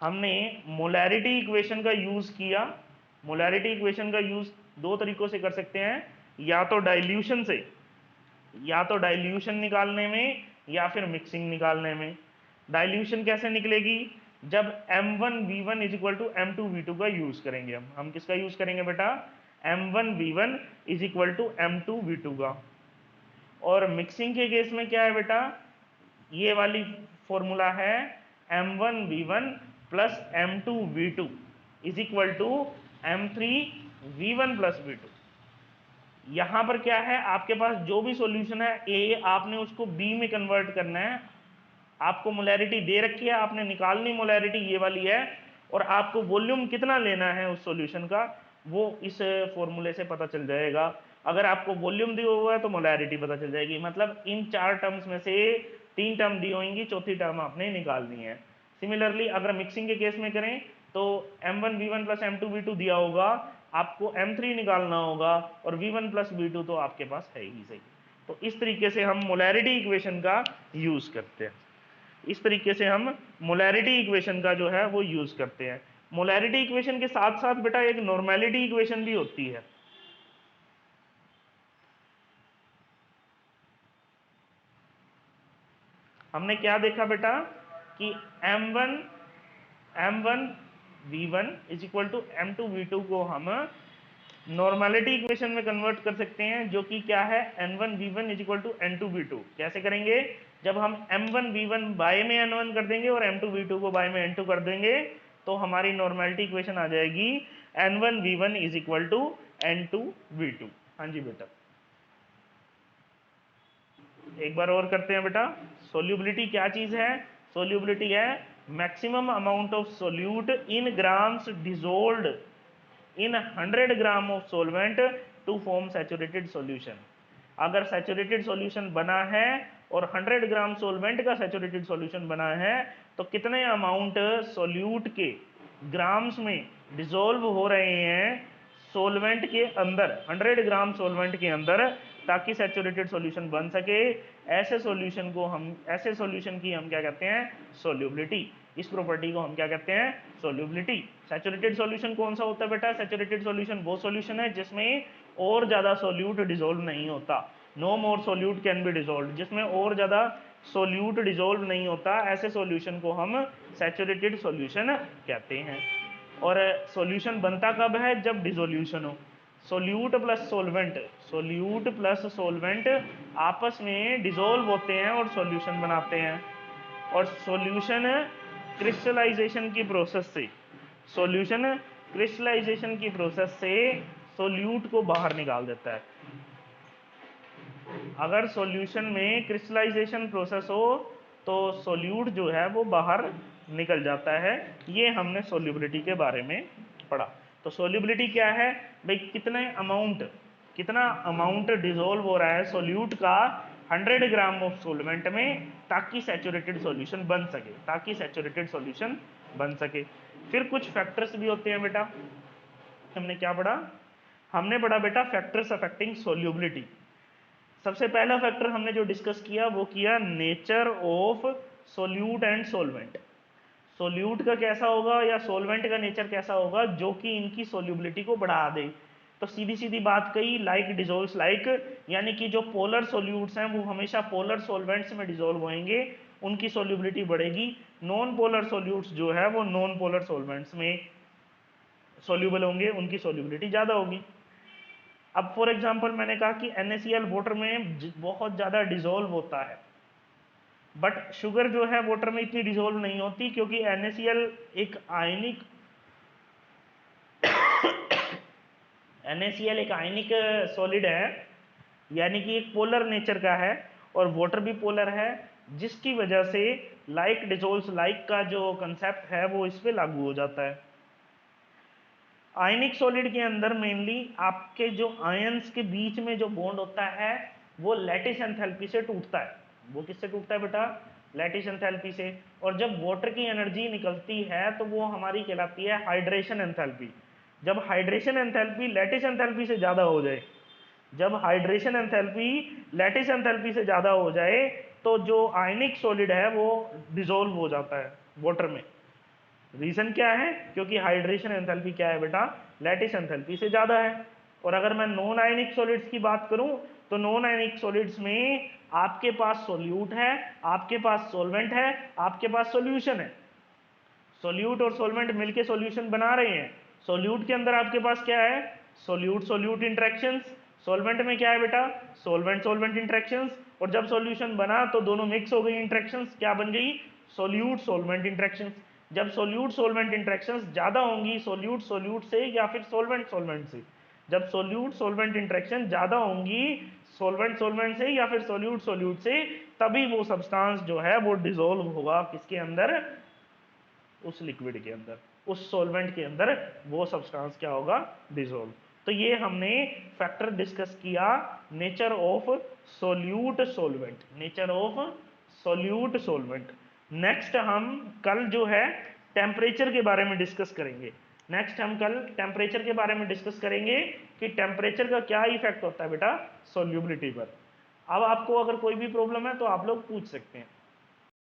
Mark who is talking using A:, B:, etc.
A: हमने molarity equation का use किया। मोलैरिटी इक्वेशन का यूज दो तरीकों से कर सकते हैं, या तो डाइल्यूशन निकालने में या फिर मिक्सिंग निकालने में। डाइल्यूशन कैसे निकलेगी? जब M1V1 is equal to M2V2 का यूज करेंगे। हम किसका यूज करेंगे बेटा? M1V1 is equal to M2V2 का। और मिक्सिंग के केस में क्या है बेटा? ये वाली फॉर्मूला है M1V1 plus M2V2 is equal to M3V1 plus V2। यहां पर क्या है, आपके पास जो भी सॉल्यूशन है ए, आपने उसको बी में कन्वर्ट करना है। आपको मोलैरिटी दे रखी है, आपने निकालनी मोलैरिटी ये वाली है, और आपको वॉल्यूम कितना लेना है उस सॉल्यूशन का वो इस फॉर्मूले से पता चल जाएगा। अगर आपको वॉल्यूम दिया हुआ है तो मोलैरिटी पता चल जाएगी। मतलब इन 4 टर्म्स में से 3 टर्म दी होंगी, चौथी टर्म आपने निकालनी है। सिमिलरली अगर मिक्सिंग के केस में करें तो M1V1 प्लस M2V2 दिया होगा, आपको M3 निकालना होगा, और V1 प्लस V2 तो आपके पास है ही सही। तो इस तरीके से हम मोलैरिटी इक्वेशन का यूज करते हैं। इस तरीके से हम मोलैरिटी इक्वेशन का जो है वो यूज करते हैं। मोलैरिटी इक्वेशन के साथ साथ बेटा एक नॉर्मेलिटी इक्वेशन भी होती है। हमने क्या देखा बेटा कि M1V1 is equal to M2V2 को हम नॉर्मेलिटी इक्वेशन में कन्वर्ट कर सकते हैं, जो कि क्या है N1V1 is equal to N2V2। कैसे करेंगे? जब हम M1V1 बाय में N1 कर देंगे और M2V2 को बाय में N2 कर देंगे तो हमारी नॉर्मेलिटी इक्वेशन आ जाएगी N1V1 is equal to N2V2। हाँ जी बेटा, एक बार और करते हैं बेटा। सोल्यूबिलिटी क्या चीज है? सोल्यूबिलिटी है maximum amount of solute in grams dissolved in 100 gram of solvent to form saturated solution. अगर सैचुरेटेड सॉल्यूशन बना है और 100 ग्राम सोलवेंट का सैचुरेटेड सॉल्यूशन बना है तो कितने अमाउंट सोल्यूट के ग्राम्स में डिसॉल्व हो रहे हैं सोलवेंट के अंदर, 100 ग्राम सोलवेंट के अंदर, ताकि सैचुरेटेड सॉल्यूशन बन सके। ऐसे सॉल्यूशन की हम क्या कहते हैं? सोल्यूबिलिटी। इस प्रॉपर्टी को हम क्या कहते हैं? सोल्यूबिलिटी। सैचुरेटेड सॉल्यूशन कौन सा होता है बेटा? सैचुरेटेड सॉल्यूशन वो सॉल्यूशन है जिसमें और ज्यादा सोल्यूट डिसॉल्व नहीं होता। No more solute can be dissolve, जिसमें और ज्यादा सोल्यूट डिसॉल्व नहीं होता, ऐसे सॉल्यूशन को हम सैचुरेटेड सॉल्यूशन कहते हैं। और सॉल्यूशन बनता कब है? जब डिसोल्यूशन हो। सोल्यूट प्लस सोलवेंट आपस में डिसॉल्व होते हैं और सॉल्यूशन बनाते हैं। और सॉल्यूशन क्रिस्टलाइजेशन की प्रोसेस से सोल्यूट को बाहर निकाल देता है। अगर सॉल्यूशन में क्रिस्टलाइजेशन प्रोसेस हो तो सोल्यूट जो है वो बाहर निकल जाता है। ये हमने सोल्यूबिलिटी के बारे में पढ़ा। तो सोल्यूबिलिटी क्या है भाई? कितना अमाउंट डिसॉल्व हो रहा है सोल्यूट का 100 ग्राम ऑफ सोलवेंट में, ताकि सैचुरेटेड सॉल्यूशन बन सके। फिर कुछ फैक्टर्स भी होते हैं बेटा। हमने क्या पढ़ा? हमने पढ़ा बेटा फैक्टर्स अफेक्टिंग सोल्यूबिलिटी। सबसे पहला फैक्टर हमने जो डिस्कस किया वो किया nature of solute and solvent. Solute का कैसा होगा या सोलवेंट का नेचर कैसा होगा जो कि इनकी सोल्यूबिलिटी को बढ़ा दे। तो सीधी सीधी बात कही, लाइक डिजोल्व्स लाइक, यानी कि जो पोलर सोल्यूट्स हैं वो हमेशा पोलर सोलवेंट्स में डिजोल्व होंगे, उनकी सोल्यूबिलिटी बढ़ेगी। नॉन पोलर सोल्यूट्स जो है वो नॉन पोलर सोलवेंट्स में सोल्यूबल होंगे, उनकी सोल्यूबिलिटी ज़्यादा होगी। अब फॉर एग्जांपल मैंने कहा कि NaCl वाटर में बहुत ज़्यादा डिजोल्व होता है, बट शुगर जो है वाटर में इतनी डिजोल्व नहीं होती, क्योंकि NaCl एक आयनिक सॉलिड है, यानी कि एक पोलर नेचर का है, और वाटर भी पोलर है, जिसकी वजह से लाइक डिजोल्व्स लाइक का जो कंसेप्ट है वो इस पे लागू हो जाता है। आयनिक सॉलिड के अंदर मेनली आपके जो आयंस के बीच में जो बॉन्ड होता है वो लैटिस एंथैल्पी से टूटता है। वो किससे टूटता है बेटा? लैटिस एंथैल्पी से। और जब वाटर की एनर्जी निकलती है तो वो हमारी कहलाती है हाइड्रेशन एंथैल्पी। जब हाइड्रेशन एंथैल्पी लैटिस एंथैल्पी से ज़्यादा हो जाए, तो जो आयनिक सॉलिड है वो डिसॉल्व हो जाता है वाटर में। रीजन क्या है? क्योंकि हाइड्रेशन एंथैल्पी क्या है बेटा? लैटिस एंथैल्पी से ज्यादा है। और अगर मैं नॉन आयनिक सॉलिड्स की बात करूं तो नॉन आयनिक सॉलिड्स में आपके पास सोल्यूट है, आपके पास सॉल्वेंट है, आपके पास सॉल्यूशन है। सोल्यूट और सॉल्वेंट मिलके सॉल्यूशन बना रहे हैं। सोल्यूट के अंदर आपके पास क्या है? Solute solute interactions. सॉल्वेंट में क्या है बेटा? Solvent solvent interactions. और जब सॉल्यूशन बना तो दोनों मिक्स हो गई इंटरेक्शंस, क्या बन गई? Solute solvent interactions. जब सोल्यूट सॉल्वेंट इंटरेक्शंस ज्यादा होंगी सोल्यूट सोल्यूट से या फिर सॉल्वेंट सॉल्वेंट से, जब सोल्यूट सॉल्वेंट इंटरेक्शन ज्यादा होंगी सॉल्वेंट सॉल्वेंट से या फिर सोल्यूट सोल्यूट से, तभी वो सब्सटेंस जो है वो डिसॉल्व होगा किसके अंदर? उस लिक्विड के अंदर, उस सॉल्वेंट के अंदर वो सब्सटेंस क्या होगा? डिसॉल्व। तो ये हमने फैक्टर डिस्कस किया, nature of solute solvent, nature of solute solvent. Next हम कल जो है टेम्परेचर के बारे में डिस्कस करेंगे। नेक्स्ट हम कल टेम्परेचर के बारे में डिस्कस करेंगे कि टेम्परेचर का क्या इफेक्ट होता है बेटा सोल्यूबिलिटी पर। अब आपको अगर कोई भी प्रॉब्लम है तो आप लोग पूछ सकते हैं।